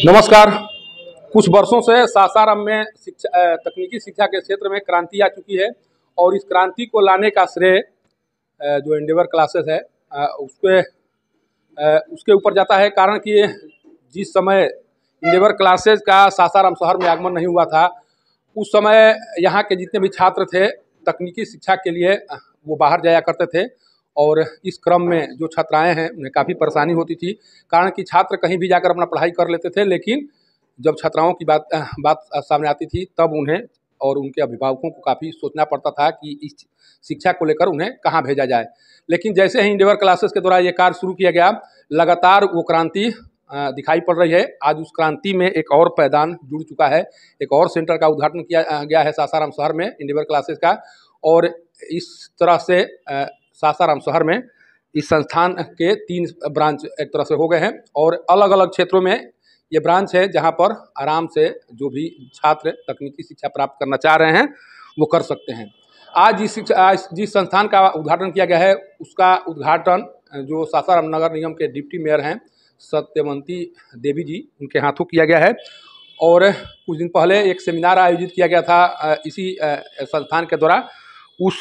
नमस्कार। कुछ वर्षों से सासाराम में तकनीकी शिक्षा के क्षेत्र में क्रांति आ चुकी है और इस क्रांति को लाने का श्रेय जो एंडेवर क्लासेस है उसके ऊपर जाता है। कारण कि जिस समय एंडेवर क्लासेस का सासाराम शहर में आगमन नहीं हुआ था, उस समय यहाँ के जितने भी छात्र थे तकनीकी शिक्षा के लिए वो बाहर जाया करते थे और इस क्रम में जो छात्राएं हैं उन्हें काफ़ी परेशानी होती थी। कारण कि छात्र कहीं भी जाकर अपना पढ़ाई कर लेते थे, लेकिन जब छात्राओं की बात सामने आती थी तब उन्हें और उनके अभिभावकों को काफ़ी सोचना पड़ता था कि इस शिक्षा को लेकर उन्हें कहाँ भेजा जाए। लेकिन जैसे ही एंडेवर क्लासेस के द्वारा ये कार्य शुरू किया गया, लगातार वो क्रांति दिखाई पड़ रही है। आज उस क्रांति में एक और पैदान जुड़ चुका है, एक और सेंटर का उद्घाटन किया गया है सासाराम शहर में एंडेवर क्लासेस का। और इस तरह से सासाराम शहर में इस संस्थान के 3 ब्रांच एक तरह से हो गए हैं और अलग अलग क्षेत्रों में ये ब्रांच है जहां पर आराम से जो भी छात्र तकनीकी शिक्षा प्राप्त करना चाह रहे हैं वो कर सकते हैं। आज जिस संस्थान का उद्घाटन किया गया है उसका उद्घाटन जो सासाराम नगर निगम के डिप्टी मेयर हैं सत्यवंती देवी जी, उनके हाथों किया गया है। और कुछ दिन पहले एक सेमिनार आयोजित किया गया था इसी संस्थान के द्वारा। उस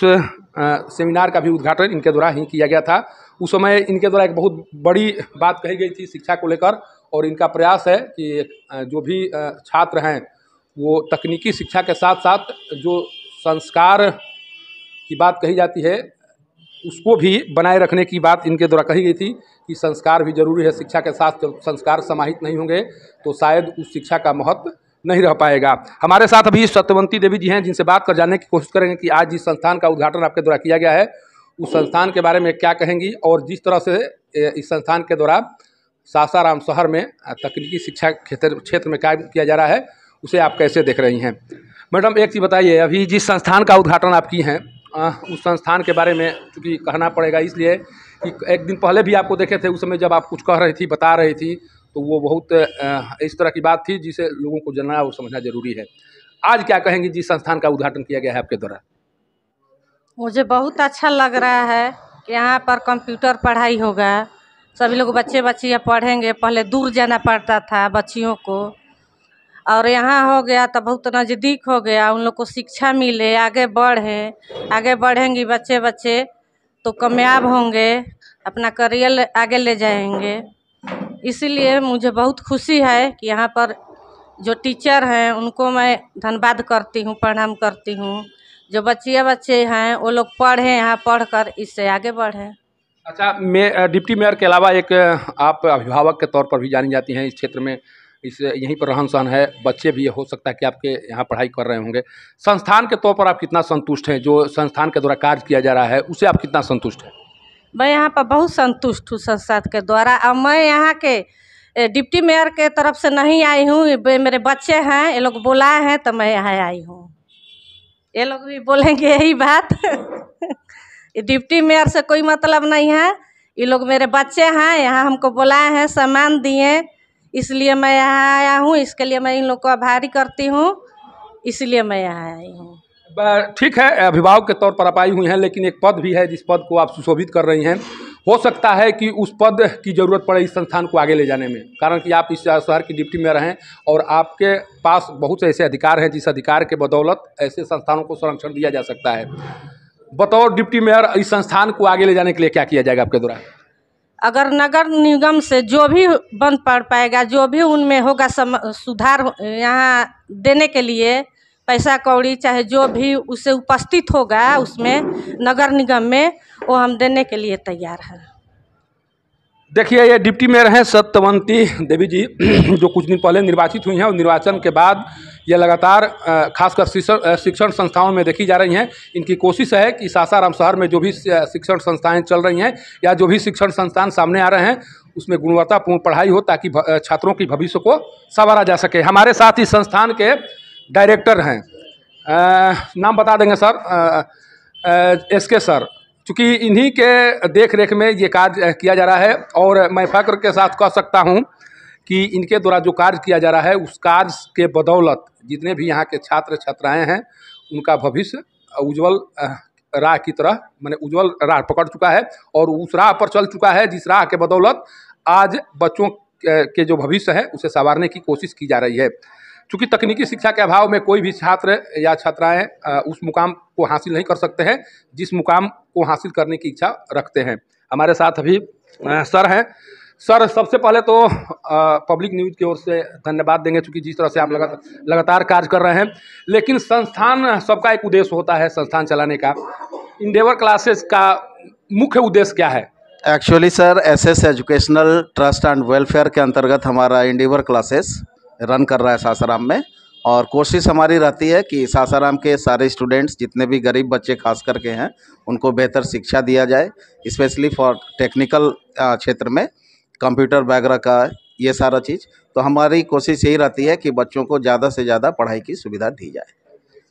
सेमिनार का भी उद्घाटन इनके द्वारा ही किया गया था। उस समय इनके द्वारा एक बहुत बड़ी बात कही गई थी शिक्षा को लेकर, और इनका प्रयास है कि जो भी छात्र हैं वो तकनीकी शिक्षा के साथ साथ जो संस्कार की बात कही जाती है उसको भी बनाए रखने की बात इनके द्वारा कही गई थी कि संस्कार भी जरूरी है। शिक्षा के साथ जब संस्कार समाहित नहीं होंगे तो शायद उस शिक्षा का महत्व नहीं रह पाएगा। हमारे साथ अभी सत्यवंती देवी जी हैं जिनसे बात कर जानने की कोशिश करेंगे कि आज जिस संस्थान का उद्घाटन आपके द्वारा किया गया है उस संस्थान के बारे में क्या कहेंगी, और जिस तरह से इस संस्थान के द्वारा सासाराम शहर में तकनीकी शिक्षा क्षेत्र में कार्य किया जा रहा है उसे आप कैसे देख रही हैं। मैडम, एक चीज़ बताइए, अभी जिस संस्थान का उद्घाटन आप की हैं उस संस्थान के बारे में चूँकि कहना पड़ेगा इसलिए कि एक दिन पहले भी आपको देखे थे, उस समय जब आप कुछ कह रही थी, बता रही थी, तो वो बहुत इस तरह की बात थी जिसे लोगों को जानना और समझना जरूरी है। आज क्या कहेंगी जिस संस्थान का उद्घाटन किया गया है आपके द्वारा? मुझे बहुत अच्छा लग रहा है कि यहाँ पर कंप्यूटर पढ़ाई होगा। सभी लोग बच्चे बच्चियाँ पढ़ेंगे। पहले दूर जाना पड़ता था बच्चियों को, और यहाँ हो गया तो बहुत नज़दीक हो गया। उन लोग को शिक्षा मिले, आगे बढ़ेंगी बच्चे तो कामयाब होंगे, अपना करियर आगे ले जाएंगे। इसीलिए मुझे बहुत खुशी है कि यहाँ पर जो टीचर हैं उनको मैं धन्यवाद करती हूँ, प्रणाम करती हूँ। जो बच्चे हैं वो लोग पढ़ें, यहाँ पढ़कर इससे आगे बढ़ें। अच्छा, मैं डिप्टी मेयर के अलावा एक आप अभिभावक के तौर पर भी जानी जाती हैं इस क्षेत्र में, इस यहीं पर रहन सहन है, बच्चे भी हो सकता है कि आपके यहाँ पढ़ाई कर रहे होंगे। संस्थान के तौर पर आप कितना संतुष्ट हैं? जो संस्थान के द्वारा कार्य किया जा रहा है उसे आप कितना संतुष्ट हैं? मैं यहाँ पर बहुत संतुष्ट हूँ संस्थान के द्वारा। अब मैं यहाँ के डिप्टी मेयर के तरफ से नहीं आई हूँ, मेरे बच्चे हैं, ये लोग बुलाए हैं तो मैं यहाँ आई हूँ। ये लोग भी बोलेंगे यही बात डिप्टी मेयर से कोई मतलब नहीं है, ये लोग मेरे बच्चे हैं, यहाँ हमको बुलाए हैं, सम्मान दिए, इसलिए मैं यहाँ आया हूँ। इसके लिए मैं इन लोग को आभारी करती हूँ, इसलिए मैं यहाँ आई हूँ। ठीक है, अभिभावक के तौर पर आप आई हुई हैं, लेकिन एक पद भी है जिस पद को आप सुशोभित कर रही हैं। हो सकता है कि उस पद की ज़रूरत पड़े इस संस्थान को आगे ले जाने में, कारण कि आप इस शहर की डिप्टी मेयर हैं और आपके पास बहुत से ऐसे अधिकार हैं जिस अधिकार के बदौलत ऐसे संस्थानों को संरक्षण दिया जा सकता है। बतौर डिप्टी मेयर इस संस्थान को आगे ले जाने के लिए क्या किया जाएगा आपके द्वारा? अगर नगर निगम से जो भी बन पड़ पाएगा, जो भी उनमें होगा सुधार यहाँ देने के लिए, पैसा कौड़ी चाहे जो भी उससे उपस्थित होगा उसमें नगर निगम में, वो हम देने के लिए तैयार हैं। देखिए, ये डिप्टी मेयर हैं सत्यवंती देवी जी जो कुछ दिन पहले निर्वाचित हुई हैं और निर्वाचन के बाद ये लगातार खासकर शिक्षण संस्थाओं में देखी जा रही हैं। इनकी कोशिश है कि सासाराम शहर में जो भी शिक्षण संस्थाएं चल रही हैं या जो भी शिक्षण संस्थान सामने आ रहे हैं उसमें गुणवत्तापूर्ण पढ़ाई हो ताकि छात्रों की भविष्य को संवारा जा सके। हमारे साथ इस संस्थान के डायरेक्टर हैं, नाम बता देंगे सर, SK सर। चूँकि इन्हीं के देख रेख में ये कार्य किया जा रहा है और मैं फख्र के साथ कह सकता हूँ कि इनके द्वारा जो कार्य किया जा रहा है उस कार्य के बदौलत जितने भी यहाँ के छात्र छात्राएं हैं उनका भविष्य उज्जवल राह की तरह, माने उज्जवल राह पकड़ चुका है और उस राह पर चल चुका है जिस राह के बदौलत आज बच्चों के जो भविष्य है उसे संवारने की कोशिश की जा रही है। चूँकि तकनीकी शिक्षा के अभाव में कोई भी छात्र या छात्राएँ उस मुकाम को हासिल नहीं कर सकते हैं जिस मुकाम को हासिल करने की इच्छा रखते हैं। हमारे साथ अभी सर हैं। सर, सबसे पहले तो पब्लिक न्यूज़ की ओर से धन्यवाद देंगे, चूँकि जिस तरह से आप लगातार कार्य कर रहे हैं। लेकिन संस्थान सबका एक उद्देश्य होता है संस्थान चलाने का। इंडेवर क्लासेस का मुख्य उद्देश्य क्या है? Actually sir, SS educational trust and welfare के अंतर्गत हमारा इंडेवर क्लासेस रन कर रहा है सासाराम में। और कोशिश हमारी रहती है कि सासाराम के सारे स्टूडेंट्स, जितने भी गरीब बच्चे खास करके हैं, उनको बेहतर शिक्षा दिया जाए, स्पेशली फॉर टेक्निकल क्षेत्र में, कंप्यूटर वगैरह का ये सारा चीज़। तो हमारी कोशिश यही रहती है कि बच्चों को ज़्यादा से ज़्यादा पढ़ाई की सुविधा दी जाए।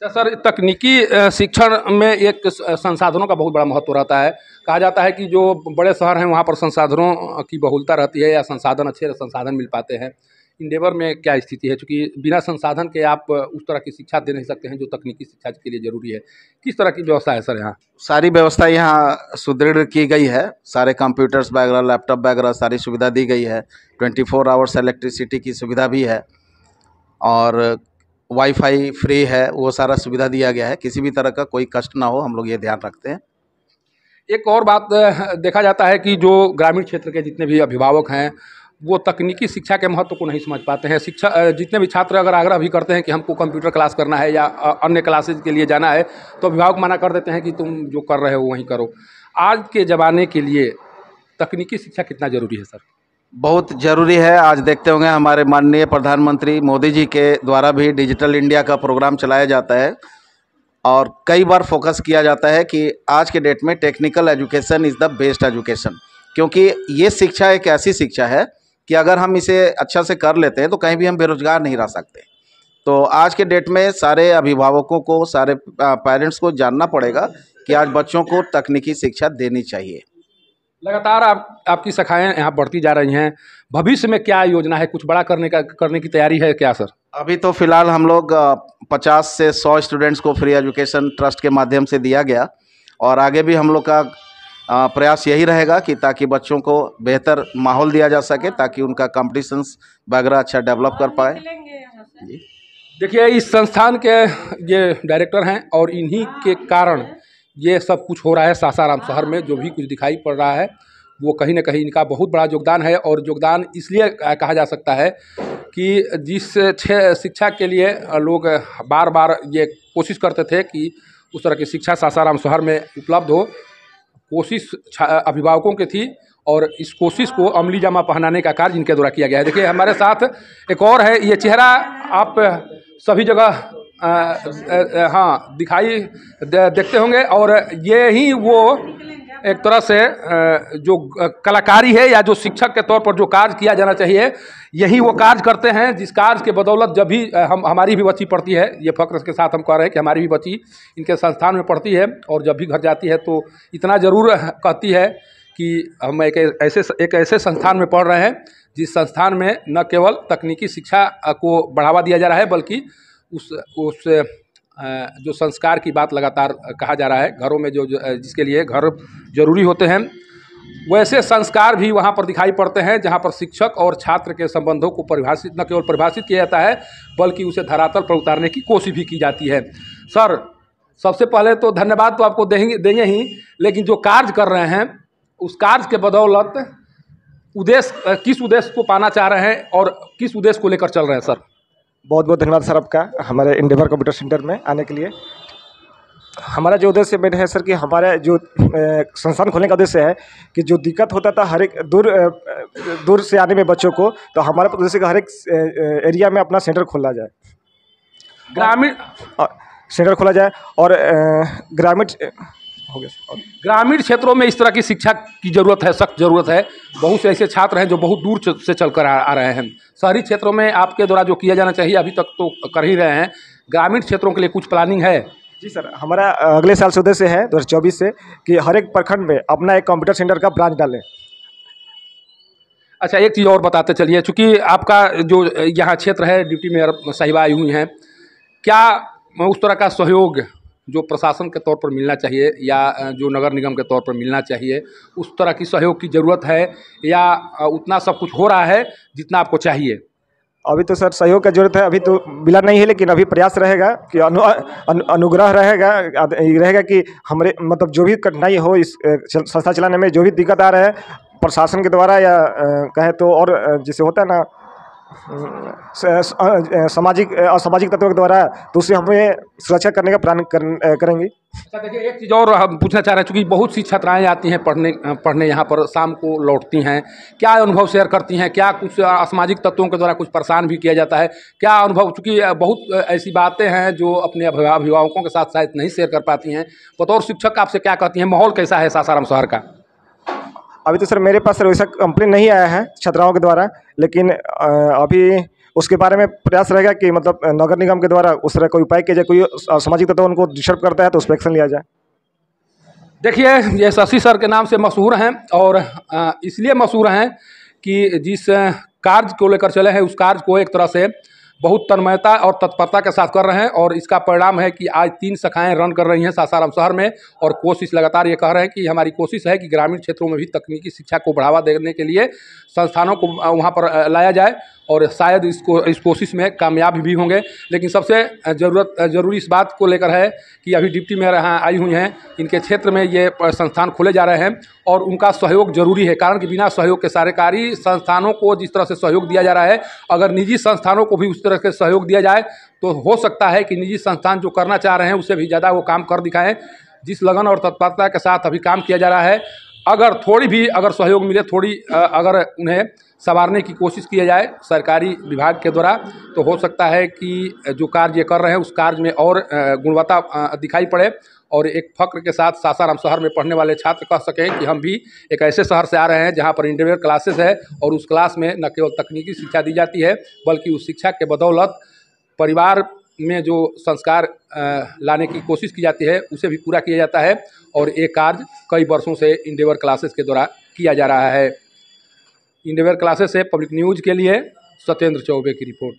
तो सर, तकनीकी शिक्षण में एक संसाधनों का बहुत बड़ा महत्व रहता है। कहा जाता है कि जो बड़े शहर हैं वहाँ पर संसाधनों की बहुलता रहती है या अच्छे संसाधन मिल पाते हैं। इंडेवर में क्या स्थिति है? क्योंकि बिना संसाधन के आप उस तरह की शिक्षा दे नहीं सकते हैं जो तकनीकी शिक्षा के लिए ज़रूरी है। किस तरह की व्यवस्था है सर यहाँ? सारी व्यवस्था यहाँ सुदृढ़ की गई है। सारे कंप्यूटर्स वगैरह, लैपटॉप वगैरह सारी सुविधा दी गई है। 24 आवर्स इलेक्ट्रिसिटी की सुविधा भी है और वाईफाई फ्री है। वो सारा सुविधा दिया गया है, किसी भी तरह का कोई कष्ट ना हो, हम लोग ये ध्यान रखते हैं। एक और बात देखा जाता है कि जो ग्रामीण क्षेत्र के जितने भी अभिभावक हैं वो तकनीकी शिक्षा के महत्व को नहीं समझ पाते हैं। जितने भी छात्र अगर आग्रह भी करते हैं कि हमको कंप्यूटर क्लास करना है या अन्य क्लासेज के लिए जाना है, तो अभिभावक मना कर देते हैं कि तुम जो कर रहे हो वहीं करो। आज के ज़माने के लिए तकनीकी शिक्षा कितना ज़रूरी है सर? बहुत ज़रूरी है। आज देखते होंगे हमारे माननीय प्रधानमंत्री मोदी जी के द्वारा भी डिजिटल इंडिया का प्रोग्राम चलाया जाता है और कई बार फोकस किया जाता है कि आज के डेट में technical education is the best education, क्योंकि ये शिक्षा एक ऐसी शिक्षा है कि अगर हम इसे अच्छा से कर लेते हैं तो कहीं भी हम बेरोजगार नहीं रह सकते। तो आज के डेट में सारे अभिभावकों को, सारे पेरेंट्स को जानना पड़ेगा कि आज बच्चों को तकनीकी शिक्षा देनी चाहिए। लगातार आपकी शाखाएं यहाँ बढ़ती जा रही हैं। भविष्य में क्या योजना है? कुछ बड़ा करने की तैयारी है क्या सर? अभी तो फिलहाल हम लोग 50 से 100 स्टूडेंट्स को फ्री एजुकेशन ट्रस्ट के माध्यम से दिया गया और आगे भी हम लोग का प्रयास यही रहेगा कि ताकि बच्चों को बेहतर माहौल दिया जा सके, ताकि उनका कॉम्पिटिशन्स वगैरह अच्छा डेवलप कर पाए। जी, देखिए, इस संस्थान के ये डायरेक्टर हैं और इन्हीं के कारण ये सब कुछ हो रहा है। सासाराम शहर में जो भी कुछ दिखाई पड़ रहा है वो कहीं ना कहीं इनका बहुत बड़ा योगदान है। और योगदान इसलिए कहा जा सकता है कि जिस शिक्षा के लिए लोग बार बार ये कोशिश करते थे कि उस तरह की शिक्षा सासाराम शहर में उपलब्ध हो, कोशिश अभिभावकों की थी और इस कोशिश को अमली जामा पहनाने का कार्य इनके द्वारा किया गया है। देखिए, हमारे साथ एक और है। ये चेहरा आप सभी जगह हाँ दिखाई देखते होंगे और ये ही वो एक तरह से जो कलाकारी है या जो शिक्षक के तौर पर जो कार्य किया जाना चाहिए, यही वो कार्य करते हैं जिस कार्य के बदौलत जब भी हमारी भी बच्ची पढ़ती है, ये फक्र के साथ हम कह रहे हैं कि हमारी भी बच्ची इनके संस्थान में पढ़ती है और जब भी घर जाती है तो इतना ज़रूर कहती है कि हम एक ऐसे संस्थान में पढ़ रहे हैं जिस संस्थान में न केवल तकनीकी शिक्षा को बढ़ावा दिया जा रहा है बल्कि उस जो संस्कार की बात लगातार कहा जा रहा है, घरों में जो जिसके लिए घर जरूरी होते हैं, वैसे संस्कार भी वहाँ पर दिखाई पड़ते हैं जहाँ पर शिक्षक और छात्र के संबंधों को परिभाषित न केवल परिभाषित किया जाता है बल्कि उसे धरातल पर उतारने की कोशिश भी की जाती है। सर, सबसे पहले तो धन्यवाद तो आपको देंगे ही, लेकिन जो कार्य कर रहे हैं उस कार्य के बदौलत किस उद्देश्य को पाना चाह रहे हैं और किस उद्देश्य को लेकर चल रहे हैं सर? बहुत बहुत धन्यवाद सर आपका हमारे इंडेवर कंप्यूटर सेंटर में आने के लिए। हमारा जो उद्देश्य मेन है सर कि हमारे जो संस्थान खोलने का उद्देश्य है कि जो दिक्कत होता था हर एक दूर से आने में बच्चों को, तो हमारा उद्देश्य कि हर एक एरिया में अपना सेंटर खोला जाए, ग्रामीण सेंटर खोला जाए और ग्रामीण हो गया और ग्रामीण क्षेत्रों में इस तरह की शिक्षा की ज़रूरत है, सख्त ज़रूरत है। बहुत से ऐसे छात्र हैं जो बहुत दूर से चलकर आ रहे हैं। शहरी क्षेत्रों में आपके द्वारा जो किया जाना चाहिए अभी तक तो कर ही रहे हैं, ग्रामीण क्षेत्रों के लिए कुछ प्लानिंग है? जी सर, हमारा अगले साल से उद्देश्य है 2024 से कि हर एक प्रखंड में अपना एक कंप्यूटर सेंटर का ब्रांच डालें। अच्छा, एक चीज़ और बताते चलिए, चूँकि आपका जो यहाँ क्षेत्र है, डिप्टी मेयर साहिबा आई हुई हैं, क्या उस तरह का सहयोग जो प्रशासन के तौर पर मिलना चाहिए या जो नगर निगम के तौर पर मिलना चाहिए, उस तरह की सहयोग की ज़रूरत है या उतना सब कुछ हो रहा है जितना आपको चाहिए? अभी तो सर सहयोग का जरूरत है, अभी तो मिला नहीं है, लेकिन अभी प्रयास रहेगा कि अनुग्रह रहेगा, ये रहेगा कि हमारे मतलब जो भी कठिनाई हो इस संस्था चलाने में, जो भी दिक्कत आ रहा है प्रशासन के द्वारा या कहें तो और जैसे होता है ना सामाजिक असामाजिक तत्वों के द्वारा, तो उससे हमें सुरक्षा करने का प्लान करेंगे। अच्छा देखिए, एक चीज़ और हम पूछना चाह रहे हैं, चूँकि बहुत सी छात्राएँ आती हैं पढ़ने यहाँ पर, शाम को लौटती हैं, क्या अनुभव शेयर करती हैं? क्या कुछ असामाजिक तत्वों के द्वारा कुछ परेशान भी किया जाता है? क्या अनुभव, चूँकि बहुत ऐसी बातें हैं जो अपने अभिभावकों के साथ शायद नहीं शेयर कर पाती हैं, बतौर शिक्षक आपसे क्या कहती हैं? माहौल कैसा है सासाराम शहर का? अभी तो सर मेरे पास सर वैसा कंप्लेन नहीं आया है छात्राओं के द्वारा, लेकिन अभी उसके बारे में प्रयास रहेगा कि मतलब नगर निगम के द्वारा उस तरह कोई उपाय किया जाए, कोई सामाजिक तत्व उनको डिस्टर्ब करता है तो उस पर एक्शन लिया जाए। देखिए, ये शशि सर के नाम से मशहूर हैं और इसलिए मशहूर हैं कि जिस कार्य को लेकर चले हैं उस कार्य को एक तरह से बहुत तन्मयता और तत्परता के साथ कर रहे हैं, और इसका परिणाम है कि आज 3 शाखाएं रन कर रही हैं सासाराम शहर में, और कोशिश लगातार ये कह रहे हैं कि हमारी कोशिश है कि ग्रामीण क्षेत्रों में भी तकनीकी शिक्षा को बढ़ावा देने के लिए संस्थानों को वहाँ पर लाया जाए, और शायद इस कोशिश में कामयाब भी होंगे। लेकिन सबसे ज़रूरी इस बात को लेकर है कि अभी डिप्टी मेयर यहाँ आई हुई हैं, इनके क्षेत्र में ये संस्थान खोले जा रहे हैं और उनका सहयोग ज़रूरी है, कारण कि बिना सहयोग के सरकारी संस्थानों को जिस तरह से सहयोग दिया जा रहा है, अगर निजी संस्थानों को भी उस तरह से सहयोग दिया जाए तो हो सकता है कि निजी संस्थान जो करना चाह रहे हैं उससे भी ज़्यादा वो काम कर दिखाएं। जिस लगन और तत्परता के साथ अभी काम किया जा रहा है, अगर थोड़ी भी अगर सहयोग मिले, थोड़ी अगर उन्हें संवारने की कोशिश किया जाए सरकारी विभाग के द्वारा, तो हो सकता है कि जो कार्य ये कर रहे हैं उस कार्य में और गुणवत्ता दिखाई पड़े, और एक फ़ख्र के साथ सासाराम शहर में पढ़ने वाले छात्र कह सकें कि हम भी एक ऐसे शहर से आ रहे हैं जहाँ पर इंडिविजुअल क्लासेस है, और उस क्लास में न केवल तकनीकी शिक्षा दी जाती है बल्कि उस शिक्षा के बदौलत परिवार में जो संस्कार लाने की कोशिश की जाती है उसे भी पूरा किया जाता है, और ये कार्य कई वर्षों से इंडिविजुअल क्लासेस के द्वारा किया जा रहा है। इंडिविजुअल क्लासेस से पब्लिक न्यूज़ के लिए सत्येंद्र चौबे की रिपोर्ट।